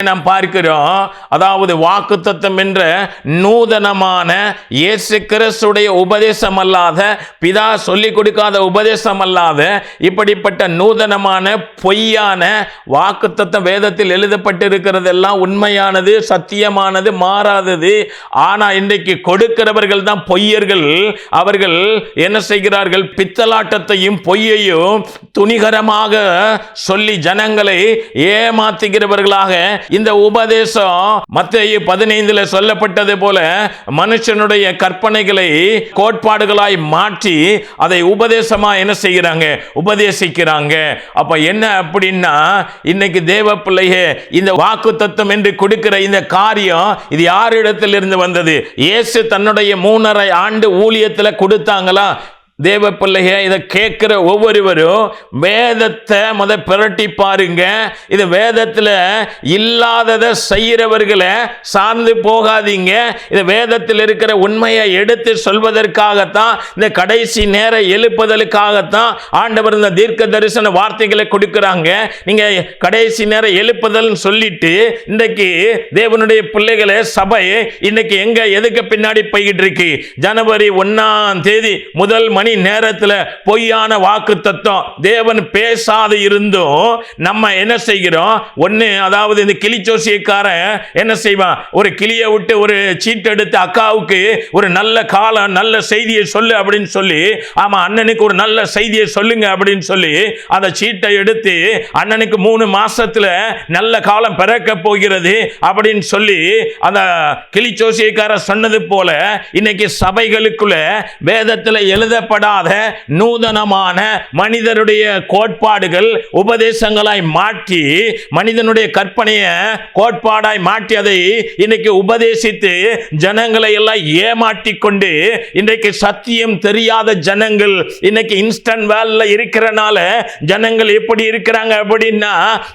நாம் பார்க்கிறோம். அதாவது வாக்குத்தத்தம் என்ற நூதனமான இயேசு கிறிஸ்துடைய உபதேசம் அல்லாத, பிதா சொல்லிக் கொடுக்காத உபதேசம் அல்லாத இப்படிப்பட்ட நூதனமான பொய்யான வாக்குத்தத்தம் வேதத்தில் எழுதப்பட்டிருக்கிறதெல்லாம் உண்மையானது, சத்தியமானது, மாறாதது. ஆனால் இன்றைக்கு கொடுக்கிறவர்கள் தான் பொய்யர்கள். அவர்கள் என்ன செய்கிறார்கள்? பித்தலாட்டத்தையும் பொய்யையும் துணிகரமாக சொல்லி ஜனங்களை ஏமாத்துகிறவர்களாக இந்த உபதேசம் மத்தேயு 15 சொல்லப்பட்டது போல மனுஷனுடைய கற்பனைகளை கோட்பாடுகளாய் மாற்றி அதை உபதேசமா என்ன செய்கிறாங்க? உபதேசிக்கிறாங்க. அப்ப என்ன அப்படின்னா, இன்னைக்கு தேவ பிள்ளையே, இந்த வாக்குத்தத்தம் என்று கொடுக்கிற இந்த காரியம் இது யாரிடத்தில் இருந்து வந்தது? இயேசு தன்னுடைய 3.5 ஆண்டு ஊழியத்தில் கொடுத்தாங்களா? தேவ பிள்ளைய, இதை கேட்கிற ஒவ்வொருவரும் வேதத்தை பிரட்டி பாருங்க. இது வேதத்தில் இல்லாததை செய்கிறவர்களை சார்ந்து போகாதீங்க. இது வேதத்தில் இருக்கிற உண்மையை எடுத்து சொல்வதற்காகத்தான், இந்த கடைசி நேர எழுப்புதலுக்காகத்தான் ஆண்டவர் இந்த தீர்க்க தரிசன வார்த்தைகளை கொடுக்கிறாங்க. நீங்க கடைசி நேர எழுப்புதல் சொல்லிட்டு இன்றைக்கு தேவனுடைய பிள்ளைகளை சபை இன்னைக்கு எங்க எதுக்கு பின்னாடி போய்கிட்டு இருக்கு? ஜனவரி 1ஆம் தேதி முதல் மணி நேரத்தில் பொய்யான வாக்குத்தத்தம் தேவன் பேசாது இருந்தும் நம்ம என்ன செய்கிறோம்? ஒன்னு, அதாவது இந்த கிளிச்சோசியக்காரன் என்ன செய்வான்? ஒரு கிளியை விட்டு ஒரு சீட்டு எடுத்து அக்காவுக்கு ஒரு நல்ல காலம், நல்ல செய்தியை சொல்லு அப்படின்னு சொல்லி, ஆமா அண்ணனுக்கு ஒரு நல்ல செய்தியை சொல்லுங்க அப்படின்னு சொல்லி அந்த சீட்டை எடுத்து அண்ணனுக்கு 3 மாசத்துல நல்ல காலம் பிறக்க போகிறது அப்படின்னு சொல்லி அந்த கிளிச்சோசியக்காரன் சொன்னது போல இன்னைக்கு சபைகளுக்குள்ள வேதத்தில் எழுதப்பட நூதனமான மனிதருடைய கோட்பாடுகள் உபதேசங்களாய் மாற்றி, மனிதனுடைய கற்பனையை கோட்பாடாய் மாற்றி அதை இன்னைக்கு உபதேசித்து ஜனங்களை எல்லாம் ஏமாற்றி கொண்டு, இன்றைக்கு சத்தியம் தெரியாத ஜனங்கள் இன்னைக்கு இன்ஸ்டன்ட் வேல்ல இருக்கிறனால ஜனங்கள் எப்படி இருக்கிறாங்க அப்படின்னா,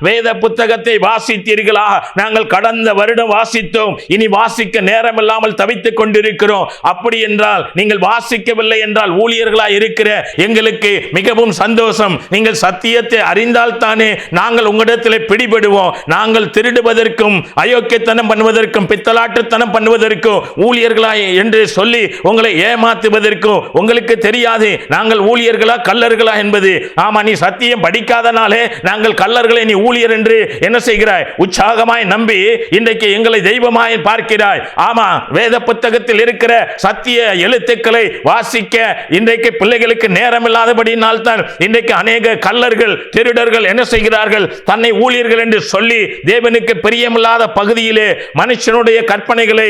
வேத புத்தகத்தை வாசித்தீர்களா? நாங்கள் கடந்த வருடம் வாசித்தோம், இனி வாசிக்க நேரம் இல்லாமல் தவித்துக் கொண்டிருக்கிறோம். அப்படி என்றால் நீங்கள் வாசிக்கவில்லை என்றால் ஊழியர்களா இருக்கிற எங்களுக்கு மிகவும் சந்தோஷம். நீங்கள் சத்தியத்தை அறிந்தால் தானே நாங்கள் உங்களிடத்தில் பிடிபடுவோம். நாங்கள் திருடுவதற்கும் அயோக்கியத்தனம் பண்ணுவதற்கும் பித்தலாட்டுத்தனம் பண்ணுவதற்கும் ஊழியர்களாய் என்று சொல்லி உங்களை ஏமாத்துவதற்கும் உங்களுக்கு தெரியாது நாங்கள் ஊழியர்களா கள்ளர்களா என்பது. ஆமா, நீ சத்தியம் படிக்காதனாலே நாங்கள் கள்ளர்களை நீ ஊழியர் என்று என்ன செய்கிறாய்? உற்சாகமாய் நம்பி இன்றைக்கு எங்களை தெய்வமாய் பார்க்கிறாய். ஆமா, வேத புத்தகத்தில் இருக்கிற சத்திய எழுத்துக்களை வாசிக்க இன்றைக்கு பிள்ளைகளுக்கு நேரம் இல்லாதபடியினால் தான் இன்றைக்கு அநேக கள்ளர்கள், திருடர்கள் என்ன செய்கிறார்கள்? தன்னை ஊழியர்கள் என்று சொல்லி தேவனுக்கு பிரியமில்லாத பகுதியிலே மனுஷனுடைய கற்பனைகளை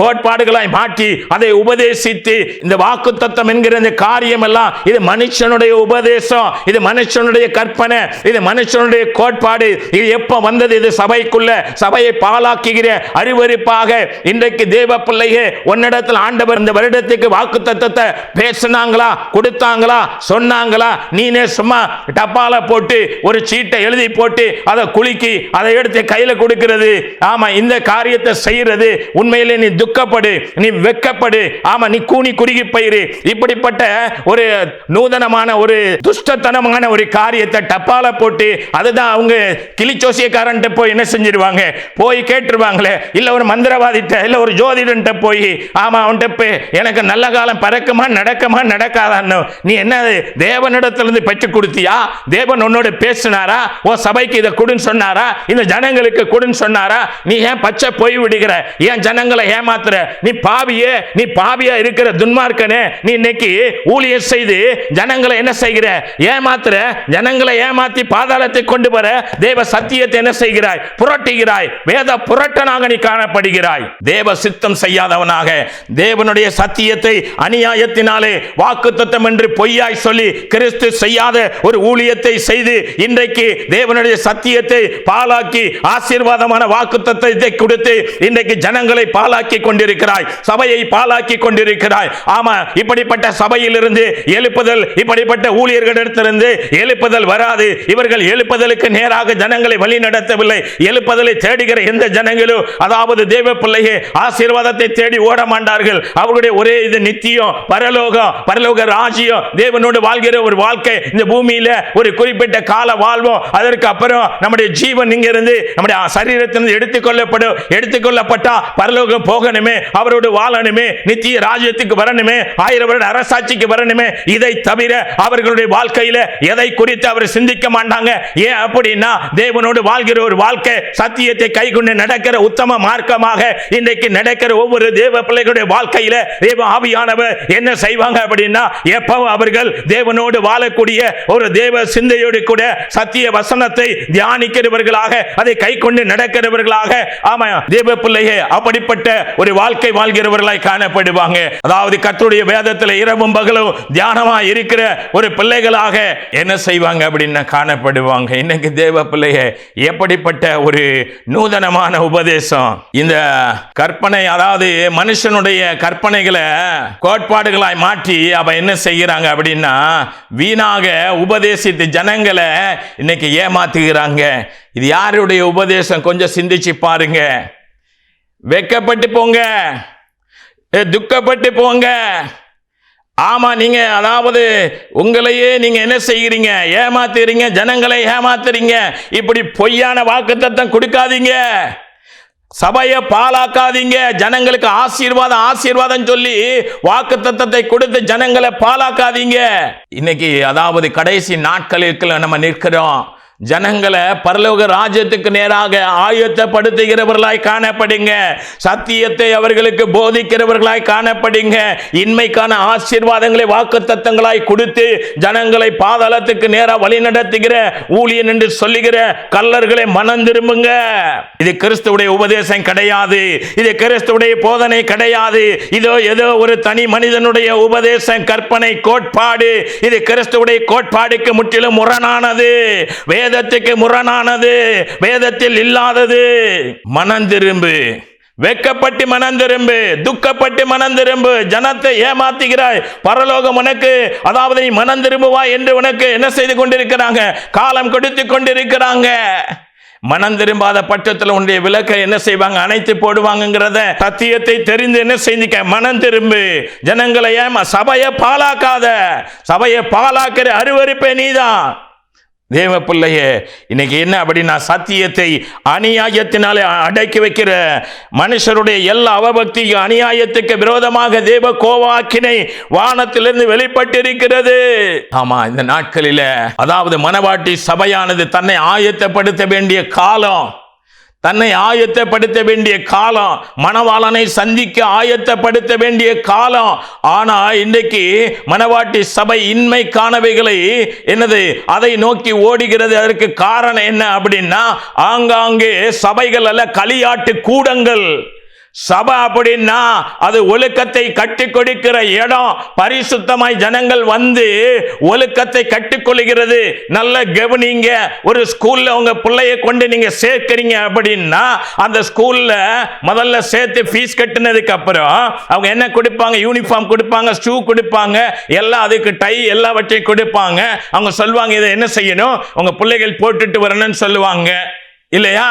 கோட்பாடுகளாய் மாற்றி அதை உபதேசித்து, இந்த வாக்குத்தத்தம் என்கிற இந்த காரியம் எல்லாம் இது மனுஷனுடைய உபதேசம், இது மனுஷனுடைய கற்பனை, இது மனுஷனுடைய கோட்பாடு. இது எப்ப வந்தது? இது சபைக்குள்ள சபையை பாழாக்குகிற அறிவறிப்பாக இன்றைக்கு தேவ பிள்ளையே, உன்னிடத்தில் ஆண்டவர் இந்த வருடத்துக்கு வாக்குத்தத்தத்தை பேசினாங்களா, கொடுத்தாங்களா, சொன்னாங்களா? நீனே சும்மா டப்பால போட்டு ஒரு சீட்டை எழுதி போட்டு அதை குலுக்கி அதை எடுத்து கையில கொடுக்கிறது. ஆமா, இந்த காரியத்தை செய்யறது உண்மையிலே நீ துக்கப்படு, நீ வெக்கப்படு. ஆமா, நீ கூனி குறுகி போயிரு. இப்படிப்பட்ட ஒரு நூதனமான ஒரு துஷ்டத்தனமான ஒரு காரியத்தை டப்பால போட்டு, அதுதான் அவங்க கிளிச்சோசியக்காரன் போய் என்ன செஞ்சிருவாங்க? போய் கேட்டுருவாங்களே, இல்ல ஒரு மந்திரவாதிட்ட, இல்ல ஒரு ஜோதிடன் போய், ஆமா அவன்கிட்ட எனக்கு நல்ல காலம் பறக்குமா நடக்குமா நடக்காதான்னு நீ என்ன தேவனிடத்திலிருந்து பெற்றுக் கொடுத்தியா? தேவன் உன்னோட பேசினாரா? ஓ சபைக்கு இதை கொடுன்னு சொன்னாரா? இந்த ஜனங்களுக்கு கொடுன்னு சொன்னாரா? நீ ஏன் பச்சை போய் விடுகிற? ஏன் ஜனங்களை ஏமாத்துற? நீ பாவியே, நீ பாவியா இருக்கிற துன்மார்க்கனே, நீ இன்னைக்கு ஊழியர் செய்து ஜனங்களை என்ன செய்கிற? ஏமாத்துற. ஜனங்களை ஏமாத்தி பாதாளத்தை கொண்டு வர தேவ சத்தியத்தை என்ன செய்கிறாய்? புரட்டுகிறாய். வேத புரட்டனாக நீ காணப்படுகிறாய். தேவ சித்தம் செய்யாதவனாக தேவனுடைய சத்தியத்தை அநியாயத்தினாலே வாக்குத்தத்தம் என்று பொய்யாய் சொல்லி கிறிஸ்து செய்யாத ஒரு ஊழியத்தை செய்து இன்றைக்கு தேவனுடைய சத்தியத்தை பாழாக்கி ஆசீர்வாதமான வாக்குத்தத்தத்தை கொடுத்து இன்றைக்கு ஜனங்களை பாழாக்கி கொண்டிருக்கிறாய், சபையை பாழாக்கி கொண்டிருக்கிறாய். ஆமா, இப்படிப்பட்ட சபையிலிருந்து எழுப்புதல், இப்படிப்பட்ட ஊழியர்களிடத்திலிருந்து எழுப்புதல் வராது. இவர்கள் எழுப்புதலுக்கு நேராக ஜனங்களை வழி நடத்தவில்லை. எழுப்புதலை தேடுகிற எந்த ஜனங்களும், அதாவது தேவ பிள்ளையே, ஆசீர்வாதத்தை தேடி ஓட மாட்டார்கள். அவர்களுடைய ஒரே இது நித்தியம், பரலோகம், பரலோக ராஜ்யம், தேவனோடு வாழ்கிற ஒரு வாழ்க்கை. இந்த பூமியில ஒரு குறிப்பிட்ட கால வாழ்வோம், அதற்கு அப்புறம் நம்முடைய ஜீவன் இங்க இருந்து நம்முடைய சரீரத்திலிருந்து எடுத்துக்கொள்ளப்பட்டா பரலோகம் போகணுமே, அவரோடு வாழணுமே, நித்திய ராஜ்யத்துக்கு வரணுமே, 1000 வருட அரசாட்சிக்கு வரணுமே. இதை தவிர அவர்களுடைய வாழ்க்கையில எதை குறித்து அவர் சிந்திக்க மாட்டாங்க. ஏன் அப்படின்னா, தேவனோடு வாழ்கிற ஒரு வாழ்க்கை, சத்தியத்தை கைக்கொண்டு நடக்கிற உத்தம மார்க்கமாக இன்றைக்கு நடக்கிற ஒவ்வொரு தேவ பிள்ளைகளுடைய வாழ்க்கையில தேவ ஆவியானவர் என்ன செய்வாங்க அப்படின்னா, எப்பவும் அவர்கள் தேவனோடு வாழக்கூடிய ஒரு தேவ சிந்தையோடு கூட சத்திய வசனத்தை தியானிக்கிறவர்களாக, அதை கைக்கொண்டு நடக்கிறவர்களாக, ஆமா தேவ பிள்ளையே, அப்படிப்பட்ட ஒரு வாழ்க்கை வாழ்கிறவர்களாய் காணப்படுவாங்க. அதாவது கர்த்தருடைய வேதத்தில் இரவும் பகலும் தியானமா இருக்கிற ஒரு பிள்ளைகளாக என்ன செய்வாங்க அப்படின்னா காணப்படுவாங்க. இன்னைக்கு தேவ பிள்ளையே, எப்படிப்பட்ட ஒரு நூதனமான உபதேசம் இந்த கற்பனை, அதாவது மனுஷனுடைய கற்பனைகளை கோட்பாடுகளாய் மாற்றி அவ என்ன செய்கிறாங்க அப்படின்னா, வீணாக உபதேசித்து ஜனங்களை இன்னைக்கு ஏமாத்துகிறாங்க. இது யாருடைய உபதேசம்? கொஞ்சம் சிந்திச்சு பாருங்க. வெக்கப்பட்டு போங்க, துக்கப்பட்டு போங்க. ஆமா, நீங்க அதாவது உங்களையே நீங்க என்ன செய்கிறீங்க? ஏமாத்துறீங்க, ஜனங்களை ஏமாத்துறீங்க. இப்படி பொய்யான வாக்குத்தத்தம் கொடுக்காதீங்க, சபையை பாழாக்காதீங்க. ஜனங்களுக்கு ஆசீர்வாதம் சொல்லி வாக்குத்தத்தத்தை கொடுத்து ஜனங்களை பாழாக்காதீங்க. இன்னைக்கு அதாவது கடைசி நாட்களுக்கு நம்ம நிற்கிறோம். ஜனங்களை பரலோக ராஜ்யத்துக்கு நேராக ஆயத்தப்படுத்துகிறவர்களாய் காணப்படுங்க. சத்தியத்தை அவர்களுக்கு போதிக்கிறவர்களாய் காணப்படுங்க. இன்மைக்கான ஆசீர்வாதங்களை வாக்குத்தத்தங்களாய் கொடுத்து ஜனங்களை பாதாளத்துக்கு நேராக வழி நடத்துகிற ஊழியன் என்று சொல்லுகிற கள்ளர்களை மனம் திரும்புங்க. இது கிறிஸ்துவுடைய உபதேசம் கிடையாது, இது கிறிஸ்துவுடைய போதனை கிடையாது. இதோ ஏதோ ஒரு தனி மனிதனுடைய உபதேசம், கற்பனை, கோட்பாடு. இது கிறிஸ்துவுடைய கோட்பாடுக்கு முற்றிலும் முரணானது, வேதத்துக்கு முரணானது, வேதத்தில் இல்லாதது. மனம் திரும்பு, வெக்கப்பட்டு மனம் திரும்பு, துக்கப்பட்டு மனம் திரும்பு. ஜனத்தை ஏமாத்துகிறாய், பரலோகம் உனக்கு, அதாவது நீ மனம் திரும்புவா என்று உனக்கு என்ன செய்து கொண்டிருக்கிறாங்க? காலம் கொடுத்து கொண்டிருக்கிறாங்க. மனம் திரும்பாத பட்சத்தில் உன்னுடைய விளக்கை என்ன செய்வாங்க? அணைத்து போடுவாங்கிறத சத்தியத்தை தெரிந்து என்ன செஞ்சுக்க? மனம் திரும்பு. ஜனங்களை சபையை பாழாக்காத, சபையை பாழாக்கிற அருவருப்பே நீதான். தேவ பிள்ளையே, இன்னைக்கு என்ன அப்படின்னா, சத்தியத்தை அநியாயத்தினாலே அடக்கி வைக்கிற மனுஷருடைய எல்லா அவபக்திக்கு, அநியாயத்துக்கு விரோதமாக தேவ கோவாக்கினை வானத்திலிருந்து வெளிப்பட்டிருக்கிறது. ஆமா, இந்த நாட்களில அதாவது மனவாட்டி சபையானது தன்னை ஆயத்தப்படுத்த வேண்டிய காலம், தன்னை ஆயத்தப்படுத்த வேண்டிய காலம், மணவாளனை சந்திக்க ஆயத்தப்படுத்த வேண்டிய காலம். ஆனா இன்றைக்கு மணவாட்டி சபை இன்மை காணவைகளை என்னது அதை நோக்கி ஓடுகிறது. அதற்கு காரணம் என்ன அப்படின்னா, ஆங்காங்கே சபைகள் அல்ல, களியாட்டு கூடங்கள். சபை அப்படின்னா அது ஒழுக்கத்தை கட்டிக் கொடுக்கிற இடம். பரிசுத்தமாய் ஜனங்கள் வந்து ஒழுக்கத்தை கட்டிக்கொள்கிறது. நல்ல கவனிங்க. ஒரு ஸ்கூல்ல உங்க பிள்ளைய கொண்டு நீங்க சேர்க்கிறீங்க அப்படின்னா, அந்த ஸ்கூல்ல முதல்ல சேர்த்து ஃபீஸ் கட்டினதுக்கு அப்புறம் அவங்க என்ன கொடுப்பாங்க? யூனிஃபார்ம் கொடுப்பாங்க, ஷூ கொடுப்பாங்க, எல்லாம் அதுக்கு டை எல்லாவற்றையும் கொடுப்பாங்க. அவங்க சொல்லுவாங்க, இதை என்ன செய்யணும், உங்க பிள்ளைகள் போட்டுட்டு வரணும்னு சொல்லுவாங்க இல்லையா?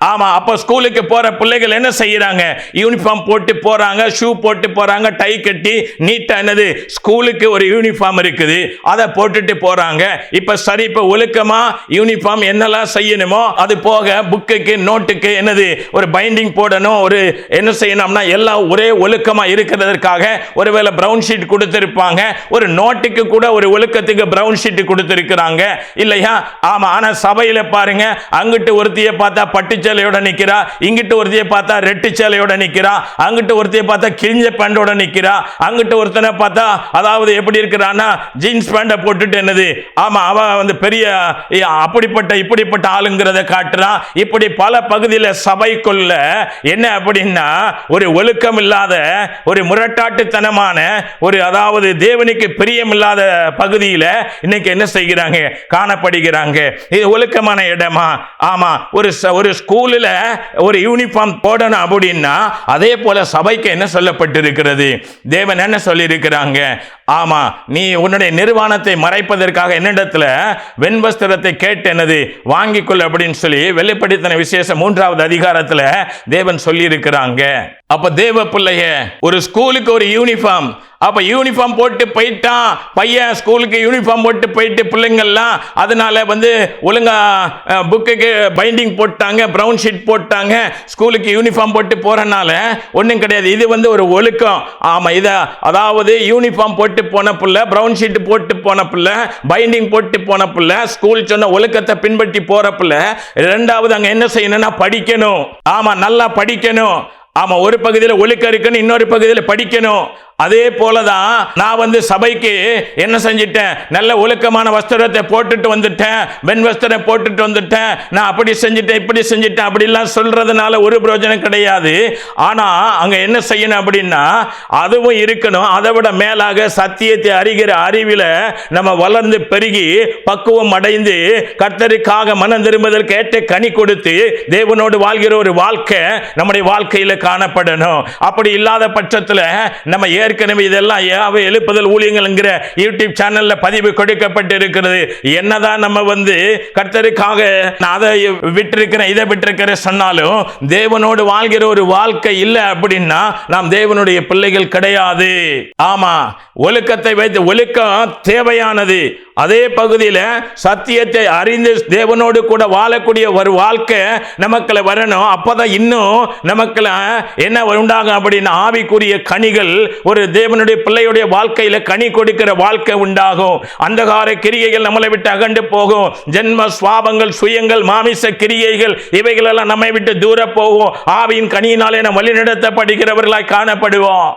ஆமா, அப்போ ஸ்கூலுக்கு போற பிள்ளைகள் என்ன செய்யறாங்க? யூனிஃபார்ம் போட்டு போறாங்க, ஷூ போட்டு போறாங்க, டை கட்டி நீட்டா என்னது ஸ்கூலுக்கு ஒரு யூனிஃபார்ம் இருக்குது, அதை போட்டுட்டு போறாங்க. இப்ப சரி, இப்ப ஒழுக்கமா யூனிஃபார்ம் என்னெல்லாம் செய்யணுமோ அது போக புக்குக்கு நோட்டுக்கு என்னது ஒரு பைண்டிங் போடணும், ஒரு என்ன செய்யணும்னா எல்லாம் ஒரே ஒழுக்கமா இருக்கிறதற்காக ஒருவேளை பிரவுன் ஷீட் கொடுத்திருப்பாங்க. ஒரு நோட்டுக்கு கூட ஒரு ஒழுக்கத்துக்கு பிரவுன் ஷீட் கொடுத்திருக்கிறாங்க இல்லையா? ஆமா. ஆனா சபையில பாருங்க, அங்கிட்டு ஒருத்தியை பார்த்தா பட்டு சேலையோட நிக்கிறா, இங்கிட்டு ஒருத்தியை பார்த்தா ரெட்டு சேலையோட நிக்கிறா, அங்கிட்டு ஒருத்தியை பார்த்தா கிழிஞ்ச பேண்டோட நிக்கிறா, அங்கிட்டு ஒருத்தனை பார்த்தா அதாவது எப்படி இருக்கிறான்னா ஜீன்ஸ் பேண்ட போட்டுட்டு என்னது, ஆமா அவ வந்து பெரிய அப்படிப்பட்ட இப்படிப்பட்ட ஆளுங்கிறத காட்டுறான். இப்படி பல பகுதியில் சபைக்குள்ள என்ன அப்படின்னா ஒரு ஒழுக்கம் இல்லாத, ஒரு முரட்டாட்டுத்தனமான, ஒரு அதாவது தேவனுக்கு பிரியம் இல்லாத பகுதியில் இன்னைக்கு என்ன செய்கிறாங்க? காணப்படுகிறாங்க. இது ஒழுக்கமான இடமா? ஆமா. ஒரு ஸ்கூல் ஸ்கூலில் ஒரு யூனிஃபார்ம் போடணும் அப்படின்னா அதே போல சபைக்கு என்ன சொல்லப்பட்டிருக்கிறது? தேவன் என்ன சொல்லி இருக்கிறாங்க? ஆமா, நீ உன்னுடைய நிர்வாணத்தை மறைப்பதற்காக என்னிடத்துல வெண்வஸ்திரத்தை கேட்டு என்னது வாங்கிக்கொள் அப்படின்னு சொல்லி வெளிப்படுத்தின விசேஷம் 3வது அதிகாரத்துல தேவன் சொல்லி இருக்கிறாங்க. அப்ப தேவ பிள்ளைய ஒரு ஸ்கூலுக்கு ஒரு யூனிஃபார்ம், அப்ப யூனிஃபார்ம் போட்டு போயிட்டான் பையன், ஸ்கூலுக்கு யூனிஃபார்ம் போட்டு போயிட்டு பிள்ளைங்கள்லாம் அதனால ஒழுங்கா புக்குக்கு பைண்டிங் போட்டாங்க, பிரவுன் ஷீட் போட்டாங்க, ஸ்கூலுக்கு யூனிஃபார்ம் போட்டு போறனால ஒன்றும் கிடையாது. இது ஒரு ஒழுக்கம். ஆமா, இதை அதாவது யூனிஃபார்ம் போட்டு போன பிள்ளை, பிரவுன் ஷீட் போட்டு போன பிள்ளை, பைண்டிங் போட்டு போன பிள்ளை, ஸ்கூல் சொன்ன ஒழுக்கத்தை பின்பற்றி போற பிள்ளை, இரண்டாவது அங்க என்ன செய்யணும்னா படிக்கணும். ஆமா, நல்லா படிக்கணும். ஆமா, ஒரு பகுதியில் ஒழுக்கம் இருக்குன்னு இன்னொரு பகுதியில் படிக்கணும். அதே போலதான் நான் சபைக்கு என்ன செஞ்சிட்டேன், நல்ல ஒழுக்கமான வஸ்திரத்தை போட்டுட்டு வந்துட்டேன், வெண் வஸ்திரம் போட்டுட்டு வந்துட்டேன், நான் அப்படி செஞ்சிட்டேன் இப்படி செஞ்சிட்டேன் அப்படிலாம் சொல்றதுனால ஒரு பிரயோஜனம் கிடையாது. ஆனா அங்க என்ன செய்யணும் அப்படின்னா அதுவும் இருக்கணும். அதை விட மேலாக சத்தியத்தை அறிகிற அறிவில நம்ம வளர்ந்து பெருகி பக்குவம் அடைந்து கர்த்தருக்காக மனம் திரும்புதற்கு ஏற்ற கனி கொடுத்து தேவனோடு வாழ்கிற ஒரு வாழ்க்கை நம்முடைய வாழ்க்கையில காணப்படணும். அப்படி இல்லாத பட்சத்தில் நம்ம ஏற்கனவே இதெல்லாம் யாவை எழுப்புதல் ஊழியங்கள் என்கிற யூடியூப் சேனல்ல பதிவு கொடுக்கப்பட்டு இருக்கிறது. என்னதான் நம்ம கர்த்தருக்காக அதை விட்டிருக்கிறேன் இதை விட்டிருக்கிறேன் சொன்னாலும் தேவனோடு வாழ்கிற ஒரு வாழ்க்கை இல்லை அப்படின்னா நாம் தேவனுடைய பிள்ளைகள் கிடையாது. ஆமா, ஒழுக்கத்தை வைத்து ஒழுக்கம் தேவையானது. அதே பகுதியில் சத்தியத்தை அறிந்து தேவனோடு கூட வாழக்கூடிய ஒரு வாழ்க்கை நமக்குள்ள வரணும். அப்பதான் இன்னும் நமக்குள்ள என்ன உண்டாகும் அப்படின்னா ஆவிக்குரிய கனிகள், ஒரு தேவனுடைய பிள்ளையுடைய வாழ்க்கையில கனி கொடுக்கிற வாழ்க்கை உண்டாகும். அந்தகார கிரியைகள் நம்மளை விட்டு அகண்டு போகும். ஜென்ம சுவாபங்கள், சுயங்கள், மாமிச கிரியைகள் இவைகளெல்லாம் நம்மை விட்டு தூர போகும். ஆவியின் கனியினாலே நாம் வழிநடத்தப்படுகிறவர்களாய் காணப்படுவோம்.